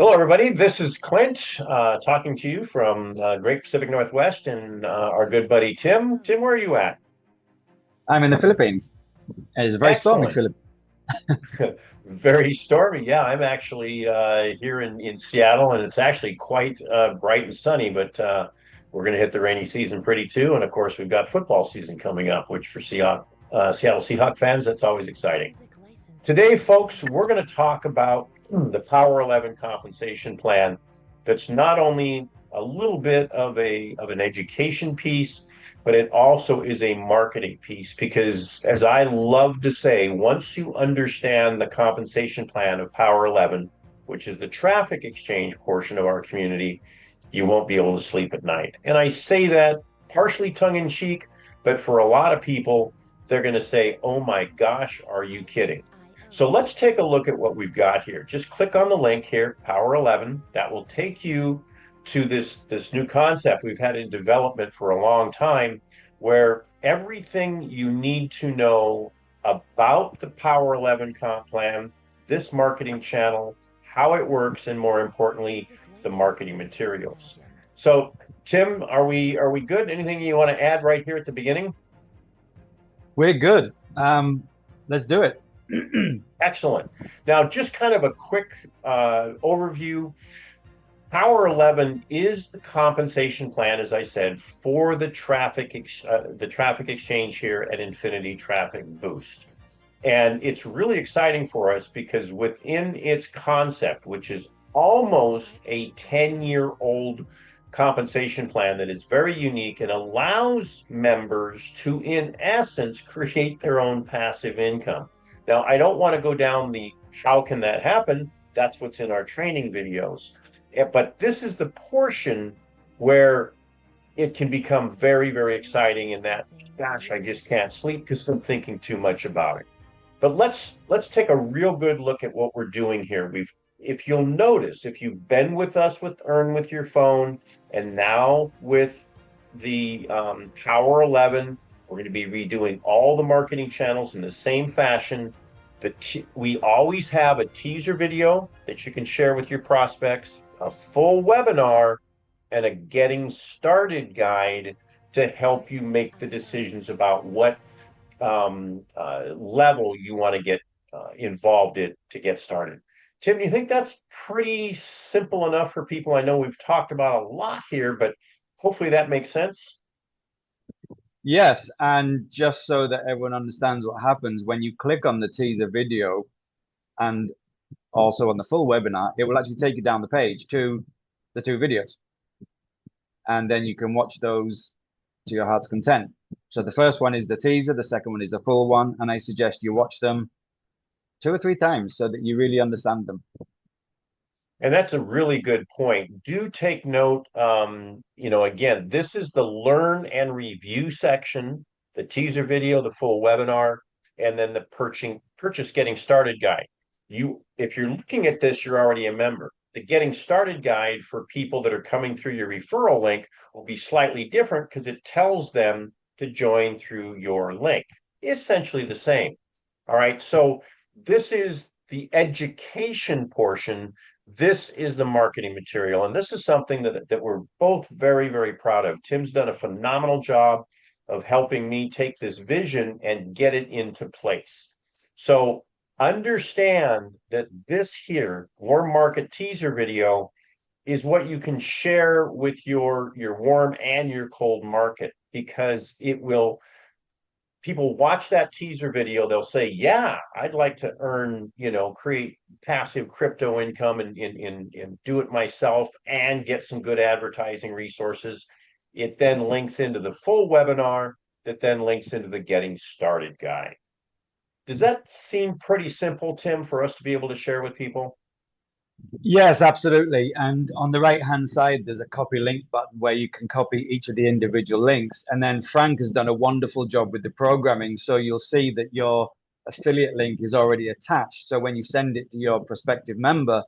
Hello, everybody. This is Clint talking to you from Great Pacific Northwest and our good buddy Tim. Tim, where are you at? I'm in the Philippines. It's very stormy, Excellent. Philip. Very stormy. Yeah, I'm actually here in Seattle, and it's actually quite bright and sunny, but we're going to hit the rainy season pretty too. And of course, we've got football season coming up, which for Seattle Seahawk fans, that's always exciting. Today, folks, we're going to talk about the Power11 compensation plan that's not only a little bit of an education piece, but it also is a marketing piece because, as I love to say, once you understand the compensation plan of Power11, which is the traffic exchange portion of our community, you won't be able to sleep at night. And I say that partially tongue in cheek, but for a lot of people, they're going to say, "Oh my gosh, are you kidding?" So let's take a look at what we've got here. Just click on the link here, Power11. That will take you to this new concept we've had in development for a long time, where everything you need to know about the Power11 comp plan, this marketing channel, how it works, and more importantly, the marketing materials. So, Tim, are we good? Anything you want to add right here at the beginning? We're good. Let's do it. Excellent. Now, just kind of a quick overview. Power 11 is the compensation plan, as I said, for the traffic exchange here at Infinity Traffic Boost. And it's really exciting for us because within its concept, which is almost a 10-year-old compensation plan that is very unique and allows members to, in essence, create their own passive income. Now, I don't want to go down the how can that happen? That's what's in our training videos. But this is the portion where it can become very, very exciting in that, gosh, I just can't sleep because I'm thinking too much about it. But let's take a real good look at what we're doing here. If you'll notice, if you've been with us with Earn with your phone, and now with the Power 11, we're going to be redoing all the marketing channels in the same fashion. We always have a teaser video that you can share with your prospects, a full webinar, and a getting started guide to help you make the decisions about what level you want to get involved in to get started. Tim, do you think that's pretty simple enough for people? I know we've talked about a lot here, but hopefully that makes sense. Yes, and just so that everyone understands what happens when you click on the teaser video and also on the full webinar, it will actually take you down the page to the two videos. And then you can watch those to your heart's content. So the first one is the teaser, the second one is the full one, and I suggest you watch them 2 or 3 times so that you really understand them. And that's a really good point. Do take note, again, this is the learn and review section, the teaser video, the full webinar, and then the purchase getting started guide. If you're looking at this, you're already a member. The getting started guide for people that are coming through your referral link will be slightly different because it tells them to join through your link. Essentially the same. All right. So this is the education portion. This is the marketing material. And this is something that we're both very, very proud of. Tim's done a phenomenal job of helping me take this vision and get it into place. So understand that this here, Warm Market teaser video, is what you can share with your warm and your cold market, because it will, people watch that teaser video, they'll say, yeah, I'd like to earn, create passive crypto income and do it myself and get some good advertising resources. It then links into the full webinar that then links into the getting started guide. Does that seem pretty simple, Tim, for us to be able to share with people? Yes, absolutely. And on the right-hand side, there's a copy link button where you can copy each of the individual links. And then Frank has done a wonderful job with the programming. So you'll see that your affiliate link is already attached. So when you send it to your prospective member,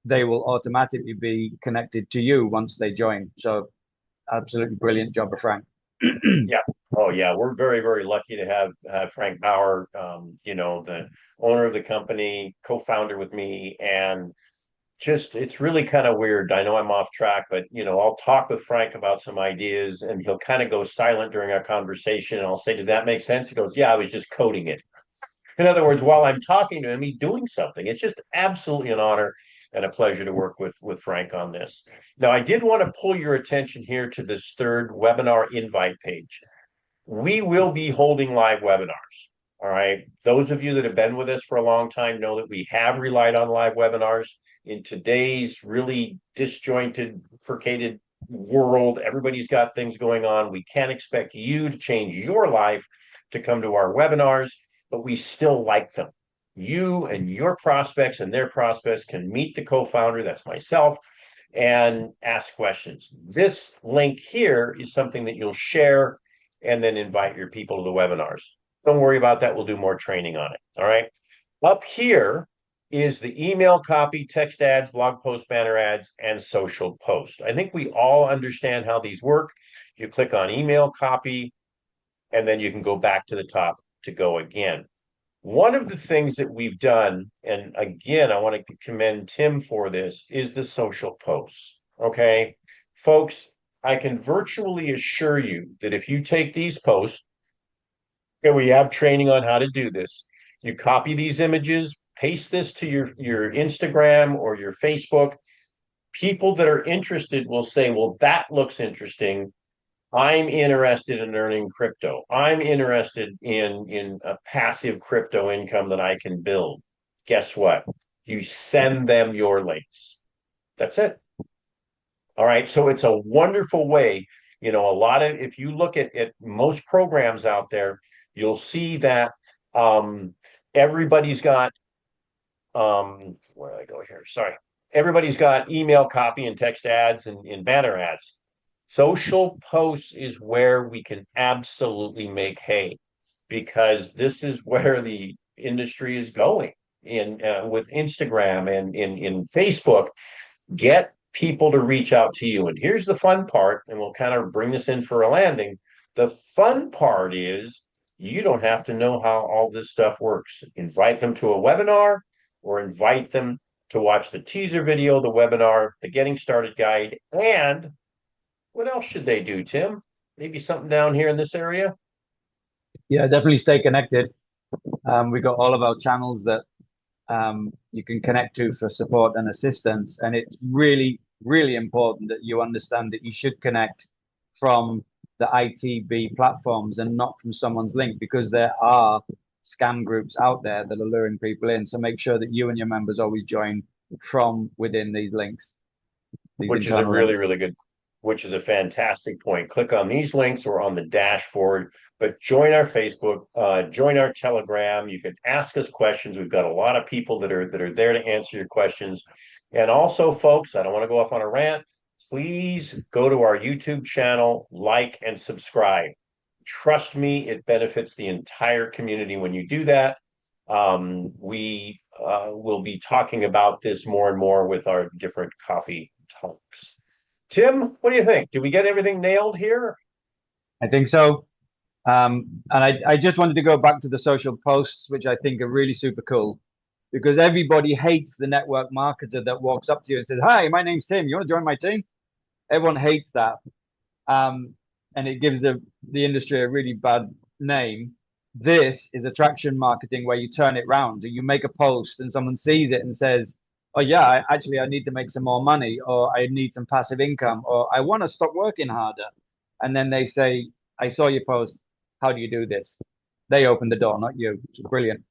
they will automatically be connected to you once they join. So absolutely brilliant job of Frank. Yeah. Oh, yeah. We're very, very lucky to have Frank Bauer, the owner of the company, co-founder with me, and just it's really kind of weird. I know I'm off track, but I'll talk with Frank about some ideas and he'll kind of go silent during our conversation. And I'll say, did that make sense? He goes, yeah, I was just coding it. In other words, while I'm talking to him, he's doing something. It's just absolutely an honor and a pleasure to work with Frank on this. Now, I did want to pull your attention here to this third webinar invite page. We will be holding live webinars. All right. Those of you that have been with us for a long time know that we have relied on live webinars. In today's really disjointed, bifurcated world, everybody's got things going on. We can't expect you to change your life to come to our webinars, but we still like them. You and your prospects and their prospects can meet the co-founder, that's myself, and ask questions. This link here is something that you'll share and then invite your people to the webinars. Don't worry about that. We'll do more training on it. All right. Up here is the email copy, text ads, blog post, banner ads, and social post. I think we all understand how these work. You click on email copy, and then you can go back to the top to go again. One of the things that we've done, and again, I want to commend Tim for this, is the social posts. Okay. Folks, I can virtually assure you that if you take these posts, and we have training on how to do this, you copy these images, paste this to your Instagram or your Facebook. People that are interested will say, well, that looks interesting. I'm interested in earning crypto. I'm interested in a passive crypto income that I can build. Guess what? You send them your links. That's it. All right. So it's a wonderful way. If you look at most programs out there, you'll see that um, everybody's got, where do I go here? Sorry. Everybody's got email copy and text ads and banner ads. Social posts is where we can absolutely make hay because this is where the industry is going in with Instagram and in Facebook. Get people to reach out to you. And here's the fun part, and we'll kind of bring this in for a landing. The fun part is you don't have to know how all this stuff works. Invite them to a webinar or invite them to watch the teaser video, the webinar, the getting started guide, and what else should they do, Tim? Maybe something down here in this area? Yeah, definitely stay connected. We got all of our channels that you can connect to for support and assistance. And it's really, really important that you understand that you should connect from the ITB platforms and not from someone's link because there are scam groups out there that are luring people in. So make sure that you and your members always join from within these links, these Which is a internal really, links. really good, which is a fantastic point. Click on these links or on the dashboard, but join our Facebook, join our Telegram. You can ask us questions. We've got a lot of people that are there to answer your questions. And also, folks, I don't want to go off on a rant. Please go to our YouTube channel, like and subscribe. Trust me, it benefits the entire community when you do that. We will be talking about this more and more with our different coffee talks. Tim, what do you think? Did we get everything nailed here? I think so. And I just wanted to go back to the social posts, which I think are really super cool because everybody hates the network marketer that walks up to you and says, "Hi, my name's Tim. You want to join my team?" Everyone hates that. Um, and it gives the industry a really bad name. This is attraction marketing where you turn it round. You make a post and someone sees it and says, "Oh yeah, I need to make some more money, or I need some passive income, or I want to stop working harder." And then they say, "I saw your post. How do you do this?" They open the door, not you. It's brilliant.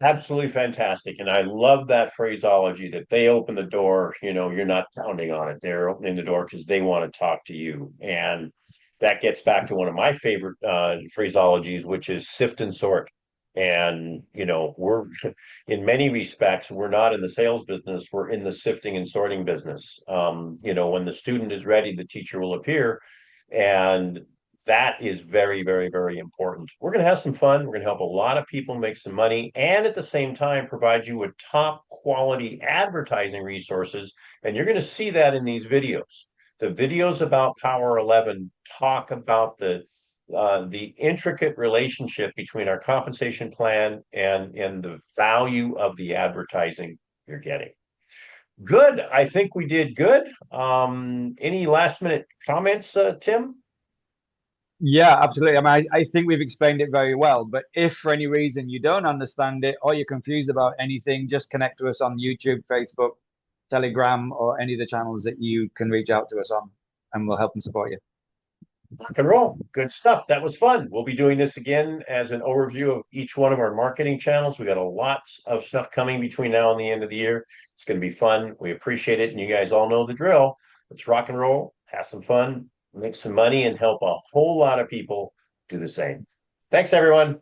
Absolutely fantastic. And I love that phraseology that they open the door, you're not pounding on it. They're opening the door because they want to talk to you. And that gets back to one of my favorite phraseologies, which is sift and sort. And, we're in many respects, we're not in the sales business, we're in the sifting and sorting business. When the student is ready, the teacher will appear. And that is very, very, very important. We're going to have some fun. We're going to help a lot of people make some money and at the same time provide you with top quality advertising resources. And you're going to see that in these videos. The videos about Power 11 talk about the intricate relationship between our compensation plan and the value of the advertising you're getting. Good. I think we did good. Any last minute comments, Tim? Yeah, absolutely. I mean, I think we've explained it very well. But if for any reason you don't understand it or you're confused about anything, just connect to us on YouTube, Facebook, Telegram, or any of the channels that you can reach out to us on, and we'll help and support you. Rock and roll. Good stuff. That was fun. We'll be doing this again as an overview of each one of our marketing channels. We got a lots of stuff coming between now and the end of the year. It's going to be fun. We appreciate it. And you guys all know the drill. Let's rock and roll, have some fun, make some money, and help a whole lot of people do the same. Thanks, everyone.